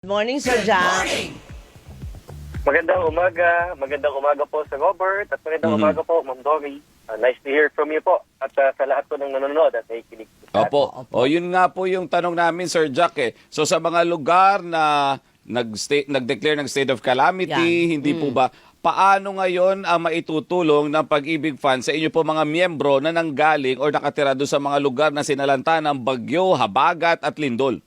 Morning, Sir Jack. Magandang umaga po sa Robert at magandang umaga po, Ma'am Dory. Nice to hear from you po at sa lahat po ng nanonood at nakikinig po sa atin. Opo. O yun nga po yung tanong namin, Sir Jack. So sa mga lugar na nag-declare ng state of calamity, hindi po ba, paano ngayon ang maitutulong ng Pag-ibig Fund sa inyo po mga miyembro na nanggaling o nakatira doon sa mga lugar na sinalanta ng bagyo, habagat at lindol?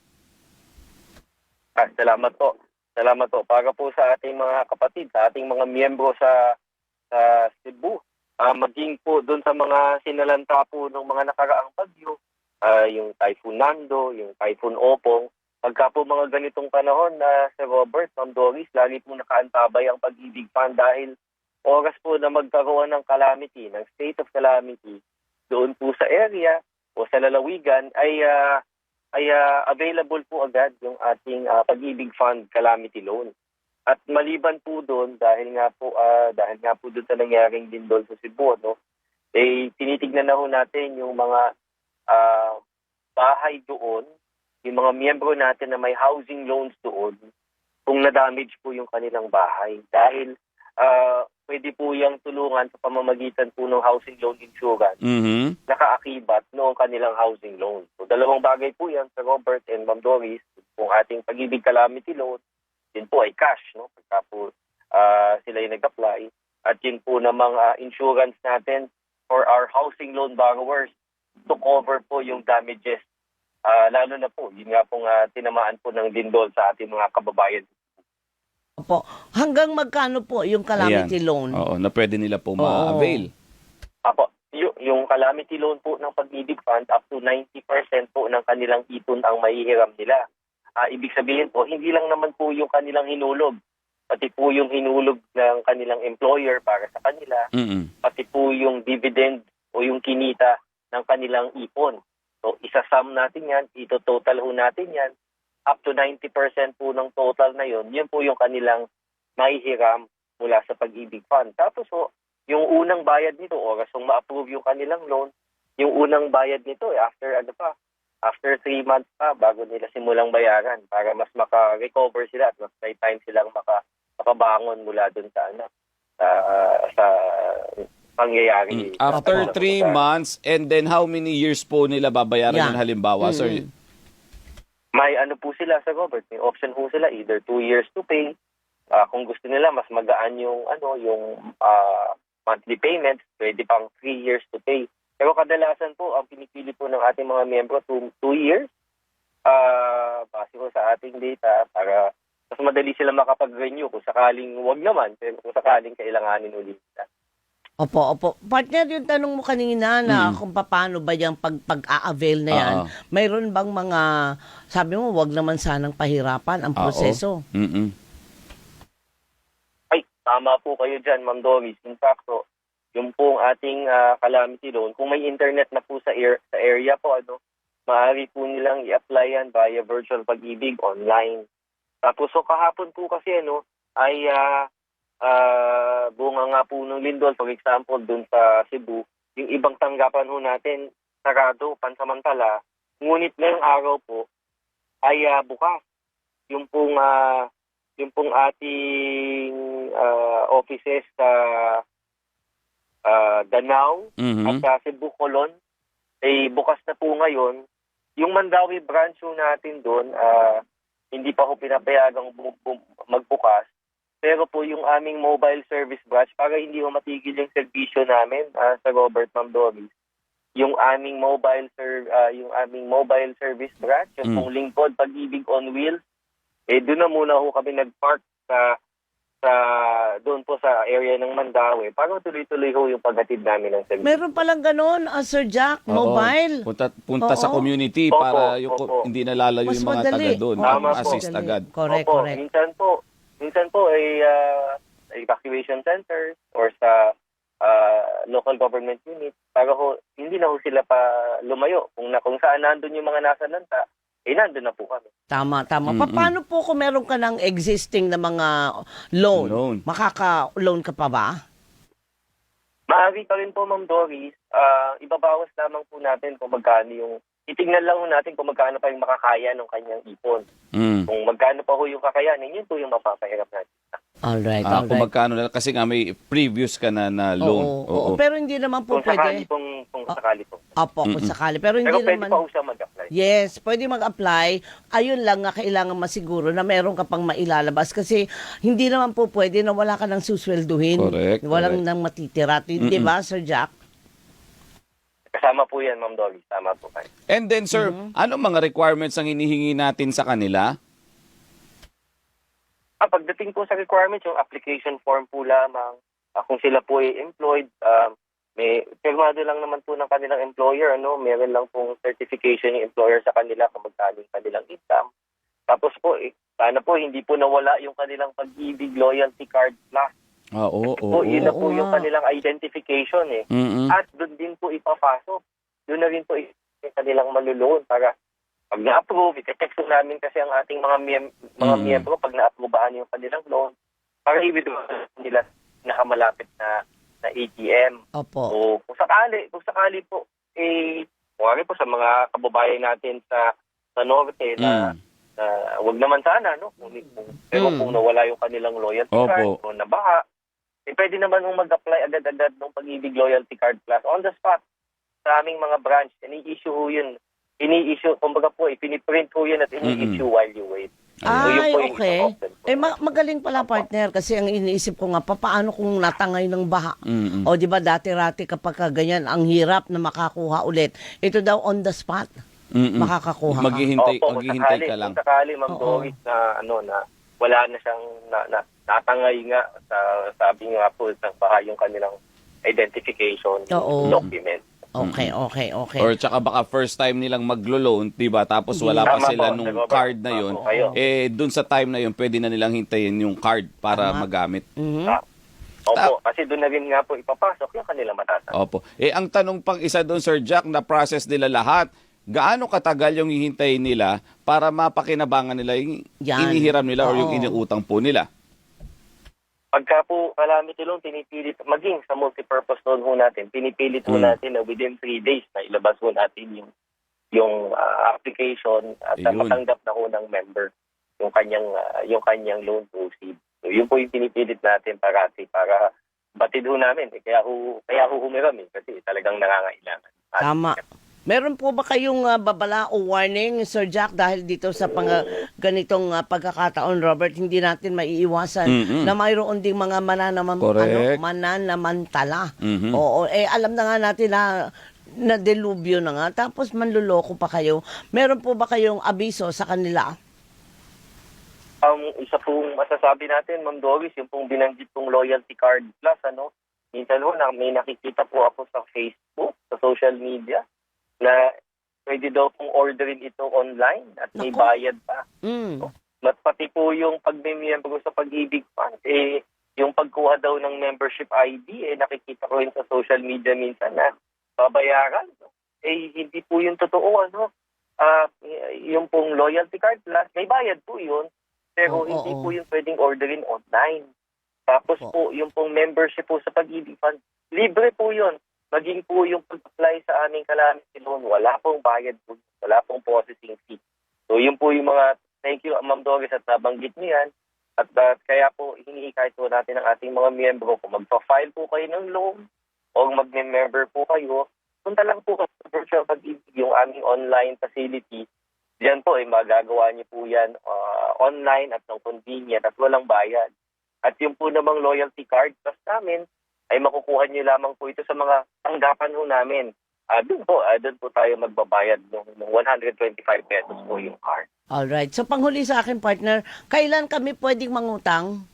Salamat po. Salamat po. Para po sa ating mga kapatid, sa ating mga miyembro sa Cebu, maging po doon sa mga sinalanta po ng mga nakaraang bagyo, yung Typhoon Nando, yung Typhoon Opong, pagka po mga ganitong panahon na Sir Robert, Ma'am Doris, lagi po nakaantabay ang Pag-ibig Fund dahil oras po na magkaroon ng calamity, ng state of calamity, doon po sa area o sa lalawigan ay available po agad yung ating Pag-ibig Fund Calamity Loan. At maliban po doon, dahil nga po doon sa nangyaring lindol sa Cebu, no, tinitignan na ho natin yung mga bahay doon, yung mga miyembro natin na may housing loans doon, kung na-damage po yung kanilang bahay. Dahil pwede po yung tulungan sa pamamagitan po ng housing loan insurance nakaakibat noong kanilang housing loan. So dalawang bagay po yan sa Robert and Ma'am Doris, kung ating Pag-ibig Calamity Loan, yun po ay cash, no? Pagka po sila yung nag-apply. At yun po namang insurance natin for our housing loan borrowers to cover po yung damages. Lalo na po, yun nga pong tinamaan po ng lindol sa ating mga kababayan. Opo. Hanggang magkano po yung calamity loan? Oo, na pwede nila po ma-avail. Apo, yung calamity loan po ng Pag-ibig Fund, up to 90% po ng kanilang ipon ang mahihiram nila. Ibig sabihin po, hindi lang naman po yung kanilang hinulog, pati po yung hinulog ng kanilang employer para sa kanila, pati po yung dividend o yung kinita ng kanilang ipon. So isasum natin yan, ito-total ho natin yan, up to 90% po ng total na yun po yung kanilang mahihiram mula sa Pag-ibig Fund. Tapos yung unang bayad nito, oras kung ma-approve yung kanilang loan, yung unang bayad nito, after 3 months pa bago nila simulang bayaran para mas maka-recover sila at mas may time silang makabangon mula dun sa pangyayari. After 3 months, and then how many years po nila babayaran yun halimbawa, sir? May po sila sa Robert, may option po sila either 2 years to pay. Kung gusto nila mas magaan yung monthly payments, pwede pang 3 years to pay. Pero kadalasan po, ang pinipili po ng ating mga miyembro 2 years, base po sa ating data, para mas madali sila makapag-renew kung sakaling wag naman, pero kung sakaling kailanganin ulit. Opo. Partner, yung tanong mo kanina na kung paano ba yung pag-a-avail na yan, mayroon bang mga, sabi mo, wag naman sanang pahirapan ang proseso? Ay, tama po kayo dyan, Ma'am Doris. In fact, yung pong ating calamity loan, kung may internet na po sa area po, maaari po nilang i-apply yan via virtual Pag-ibig online. Tapos kahapon po kasi ay bunga nga po ng lindol, for example, dun sa Cebu, yung ibang tanggapan ho natin sarado, pansamantala, ngunit ngayong araw po ay bukas. Yung pong ating offices sa Danao at sa Cebu Colon ay bukas na po ngayon. Yung Mandawi branch natin doon, hindi pa ho pinapayagang magbukas. Pero po yung aming mobile service branch, para hindi ho matigil yung serbisyo namin sa Robert, Ma'am Doris, yung aming mobile service branch, yung pong lingkod Pag-ibig on Wheels, doon na muna ho kami nag-park doon po sa area ng Mandawi para tuloy-tuloy ho yung paghatid namin ng service. Meron palang ganun, Sir Jack, mobile. Punta sa community para hindi nalalayo Mas yung mga madali. taga doon. Madali. Assist agad. Correct. Minsan po ay evacuation centers or sa local government unit para hindi na ho sila pa lumayo. Kung saan nandun yung mga nasa lanta, nandun na po kami. Tama. Paano po kung meron ka ng existing na mga loan? Makaka-loan ka pa ba? Maaari pa rin po, Ma'am Doris. Ibabawas lamang po natin kung magkano yung titingnan lang ho natin kung magkano pa yung makakaya ng kanyang ipon. Kung magkano pa ho yung kakayanin, yun po yung mapapahirap natin. Alright, Kung alright. magkano na, kasi nga may previous ka na loan. Oo. Pero hindi naman po Kung sakali pwede. kung sakali po. Opo, kung sakali. Pero hindi Pero pwede naman. pa ho siya mag-apply. Yes, pwede mag-apply. Ayun lang nga kailangan masiguro na meron ka pang mailalabas kasi hindi naman po pwede na wala ka nang suswelduhin. Correct, Walang correct. nang matitira. Di ba, Sir Jack? Kasama po yan, Ma'am Dolly. Tama po kayo. And then, sir, anong mga requirements ang hinihingi natin sa kanila? Pagdating po sa requirements, yung application form po lamang, kung sila po ay employed, may pirmado lang naman po ng kanilang employer, meron lang pong certification yung employer sa kanila kung magkano yung kanilang income. Tapos po, sana po hindi po nawala yung kanilang Pag-ibig Loyalty Card Plus. Oo. Yun na po Oo yung nga. kanilang identification At doon din po ipapasok. Doon na rin po yung kanilang maluloan para pag na-approve, ite-check po namin kasi ang ating mga miyembro pag na-approvean yung kanilang loan para i-withdraw nila nakamalapit na ATM. Opo. O kung sakali po, kumari po sa mga kababayan natin sa norte na wag naman sana, pero kung nawala yung kanilang loyalty Opo. card o nabaha, pwede naman kung mag-apply agad-agad ng Pag-ibig Loyalty Card Plus on the spot sa aming mga branch. Ini-issue ho yun. Kumbaga po, piniprint ho yun at ini-issue while you wait. Yun Ay, po yung okay. isang option po. Magaling pala, partner, kasi ang iniisip ko nga, paano kung natangay ng baha? O, di ba, dati-rati kapag ganyan, ang hirap na makakuha ulit. Ito daw on the spot, makakakuha ka. Maghihintay ka lang. Kung sakali, Ma'am Oo. Doris, na wala na siyang natangay nga sabi nga po ng baha yung kanilang identification Oo. document. Okay. Or tsaka baka first time nilang maglo-loan, 'di ba? Tapos wala pa Tama sila po, nung Sir Robert. card na 'yon. Tama po kayo. Dun sa time na 'yon, pwede na nilang hintayin yung card para Tama. magamit. Opo, kasi doon na rin nga po ipapasok yung kanilang matatanggap. Opo. Ang tanong pang isa doon, Sir Jack, na process nila lahat. Gaano katagal yung hihintayin nila para mapakinabangan nila yung Yan. inihiram nila or yung Oo. iniutang po nila? Pagka po calamity loan, pinipilit, maging sa multipurpose loan ho natin, pinipilit ho natin na within 3 days na ilabas ho natin yung application at Ayun. matanggap na ho ng member yung kanyang loan proceed. So, yun po yung pinipilit natin para batid ho namin. Kaya ho humiram kasi talagang nangangailangan. Tama. Meron po ba kayong babala o warning, Sir Jack, dahil dito sa ganitong pagkakataon, Robert, hindi natin maiiwasan na mayroon ding mga Correct. mananamantala. Oo, alam na nga natin na delubyo na nga, tapos manluloko pa kayo. Meron po ba kayong abiso sa kanila? Isa pong masasabi natin, Ma'am Doris, yung pong binanggit pong Loyalty Card Plus, minsan ho, may nakikita po ako sa Facebook, sa social media, na pwede daw pong orderin ito online at may Naku. bayad pa. At pati po yung pagmimiyembro sa Pag-ibig Fund, yung pagkuha daw ng membership ID, nakikita ko rin sa social media minsan na babayaran. Hindi po yung totoo, yung pong Loyalty Card Plus, may bayad po yun, pero hindi po yung pwedeng orderin online. Tapos po, yung pong membership po sa Pag-ibig Fund, libre po yun. Maging po yung pag-apply sa aming calamity loan, wala pong bayad po, wala pong processing fee. So yun po yung thank you Ma'am Doris at nabanggit niyo yan. At kaya po hinihikayat po natin ang ating mga miyembro kung magpa-file po kayo ng loan o mag-member po kayo, punta lang po sa Virtual Pag-ibig, yung aming online facility. Diyan po magagawa niyo po yan online at ng convenient at walang bayad. At yung po namang loyalty card plus namin, ay makukuha niyo lamang po ito sa mga tanggapan ho namin. Doon po tayo magbabayad ng 125 pesos po yung card. Alright. So, panghuli sa akin, partner, kailan kami pwedeng mangutang?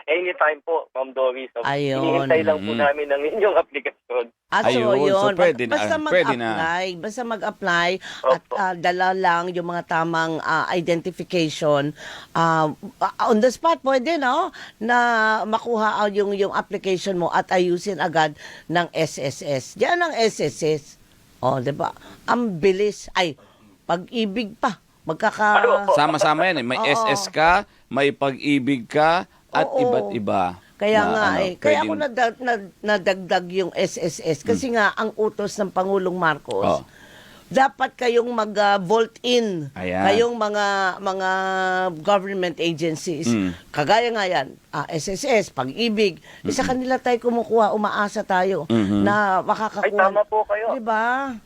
Anytime po, Ma'am Doris. So, Ayun. hinihintay lang po namin ng inyong aplikasyon. So Ayun. yun. So, pwede na. Basta Pwede mag-apply. Basta mag-apply at Opo. dala lang yung mga tamang identification. On the spot, pwede, no? Na makuha yung application mo at ayusin agad ng SSS. Diyan ang SSS. Di ba? Ang bilis. Pag-ibig pa. Sama-sama yan. May Oo. SS ka, may Pag-ibig ka, at Oo. iba't iba. Kaya Na, nga ano, kaya ako pwedeng- nadagdag yung SSS kasi nga ang utos ng Pangulong Marcos, Oh. dapat kayong mag-vault in. Ayan. Kayong mga government agencies. Kagaya nga yan, SSS, Pag-ibig. Sa kanila tayo kumukuha, umaasa tayo na makakakuha. Ay, tama po kayo. Diba?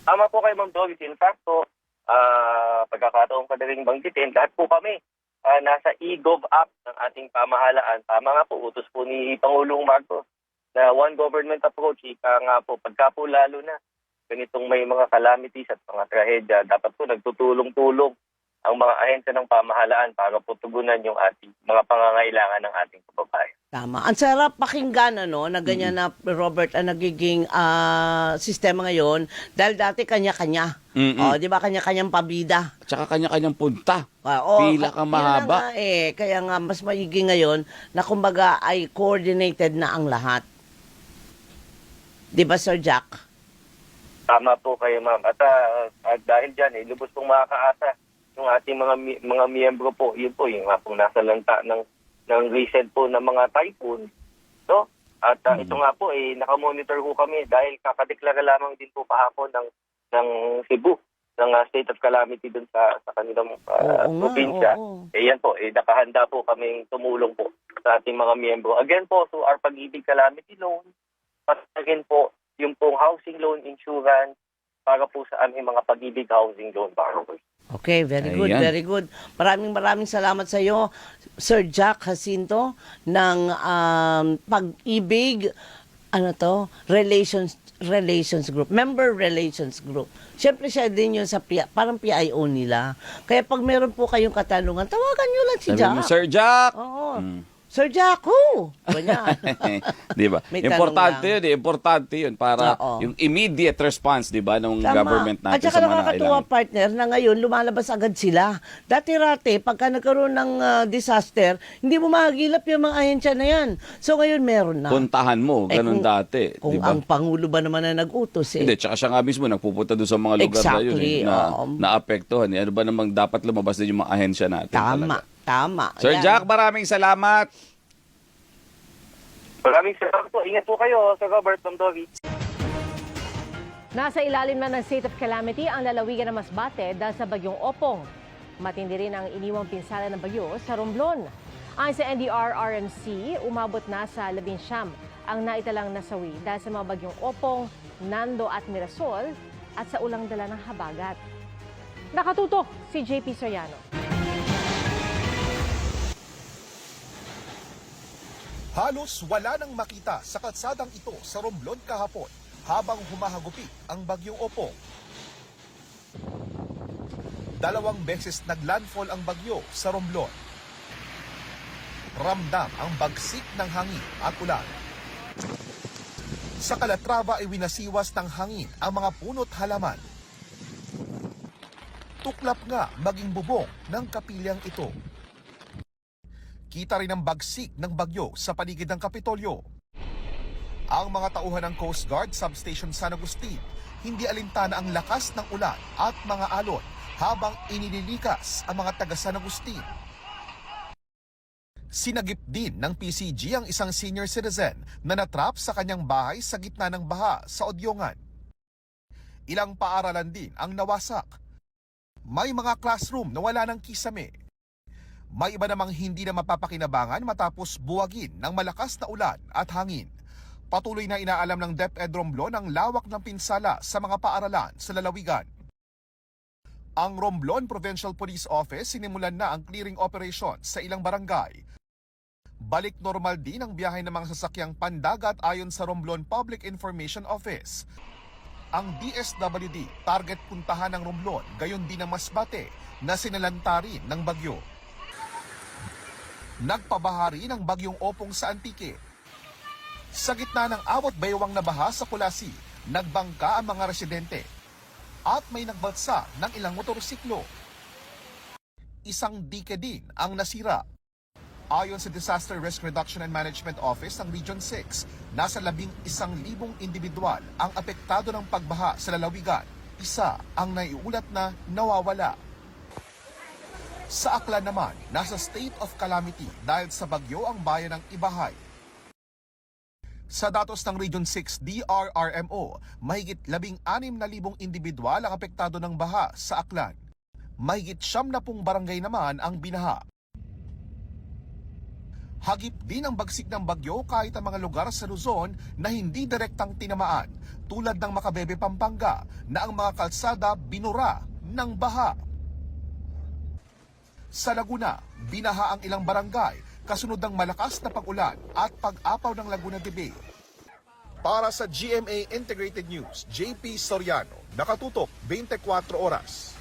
Tama po kayo, Ma'am Doris. In fact po, pagkakataon ka na rin banggitin, lahat po kami nasa e-gov app ng ating pamahalaan. Tama nga po, utos po ni Pangulong Marcos na one government approach. Ika nga po, pagka po lalo na ganitong may mga calamities at mga trahedya, dapat po nagtutulong-tulong ang mga ahensya ng pamahalaan para po tugunan yung ating mga pangangailangan ng ating kababayan. Tama. Ang sarap pakinggan na ganyan na, Robert, ang nagiging sistema ngayon dahil dati kanya-kanya. Di ba, kanya-kanyang pabida. Tsaka kanya-kanyang punta. Pila ka Yun na mahaba. nga kaya nga mas maiging ngayon na kumbaga ay coordinated na ang lahat. Di ba, Sir Jack? Tama po kayo, ma'am. At dahil dyan, lubos pong makakaasa yung ating mga miyembro po. Yun po, yung nga pong nasa lanta ng recent po ng mga typhoon. No? At ito nga po, nakamonitor po kami dahil kakadeklara lamang din po kahapon ng Cebu, ng state of calamity dun sa kanilang probinsya. Yan po, nakahanda po kaming tumulong po sa ating mga miyembro. Again po, so our Pag-ibig Calamity Loan, again po, yung pong housing loan insurance para po sa aming mga Pag-ibig housing loan borrowers. Okay, very good, Ayan. very good. Maraming salamat sa iyo, Sir Jack Jacinto ng Pag-ibig Relations Group, Member Relations Group. Siyempre siya din yun sa parang PIO nila. Kaya pag meron po kayong katanungan, tawagan nyo lang si Sabi Jack. mo, Sir Jack! Oo. Sir Jack, who? Ganyan. Di ba? May Importante tanong yun, importante yun para Oo. yung immediate response, di ba, ng Tama. government natin At saka sa mga nakakatuwa, nangailangan. partner, na ngayon lumalabas agad sila. Dati-rate, pagka nagkaroon ng disaster, hindi mo mahagilap yung mga ahensya na yan. So ngayon meron na. Puntahan mo, ganun dati, Kung di ba? ang Pangulo ba naman na nag-utos Hindi, tsaka siya nga mismo nagpupunta doon sa mga lugar Exactly, na yun na naapektuhan. Ano ba namang dapat lumabas din yung mga ahensya natin Tama, talaga. tama. Sir Ayan. Jack, maraming salamat. Maraming salamat po. Ingat po kayo, Sir Robert, Ma'am Doris. Nasa ilalim na ng state of calamity ang lalawigan ng Masbate dahil sa bagyong Opong. Matindi rin ang iniwang pinsala ng bagyo sa Romblon. Ayon sa NDRRMC, umabot na sa 19 ang naitalang nasawi dahil sa mga bagyong Opong, Nando at Mirasol at sa ulang dala ng habagat. Nakatutok si JP Soriano. Halos wala nang makita sa kalsadang ito sa Romblon kahapon habang humahagupit ang bagyong Opong. 2 beses naglandfall ang bagyo sa Romblon. Ramdam ang bagsik ng hangin at ulan. Sa Calatrava ay winasiwas ng hangin ang mga puno't halaman. Tuklap nga maging bubong ng kapilyang ito. Kita rin ang bagsik ng bagyo sa paligid ng Kapitolyo. Ang mga tauhan ng Coast Guard Substation San Agustin, hindi alintana ang lakas ng ulan at mga alon habang inililikas ang mga taga San Agustin. Sinagip din ng PCG ang isang senior citizen na natrap sa kanyang bahay sa gitna ng baha sa Odyongan. Ilang paaralan din ang nawasak. May mga classroom na wala ng kisame. May iba namang hindi na mapapakinabangan matapos buwagin ng malakas na ulan at hangin. Patuloy na inaalam ng DepEd Romblon ang lawak ng pinsala sa mga paaralan sa lalawigan. Ang Romblon Provincial Police Office sinimulan na ang clearing operation sa ilang barangay. Balik normal din ang biyahe ng mga sasakyang pandagat ayon sa Romblon Public Information Office. Ang DSWD target puntahan ng Romblon, gayon din ang Masbate na sinalanta rin ng bagyo. Nagpabahari ng bagyong Opong sa Antique. Sa gitna ng awat baywang na baha sa Kulasi, nagbangka ang mga residente at may nagbalsa ng ilang motorsiklo. Isang dike din ang nasira. Ayon sa Disaster Risk Reduction and Management Office ng Region 6, nasa 11,000 individual ang apektado ng pagbaha sa lalawigan. Isa ang naiulat na nawawala. Sa Aklan naman, nasa state of calamity dahil sa bagyo ang bayan ng Ibahay. Sa datos ng Region 6 DRRMO, mahigit 16,000 individual ang apektado ng baha sa Aklan. Mahigit 70 barangay naman ang binaha. Hagip din ang bagsik ng bagyo kahit ang mga lugar sa Luzon na hindi direktang tinamaan, tulad ng Macabebe, Pampanga, na ang mga kalsada binura ng baha. Sa Laguna, binaha ang ilang barangay kasunod ng malakas na pag-ulan at pag-apaw ng Laguna de Bay. Para sa GMA Integrated News, JP Soriano, nakatutok 24 oras.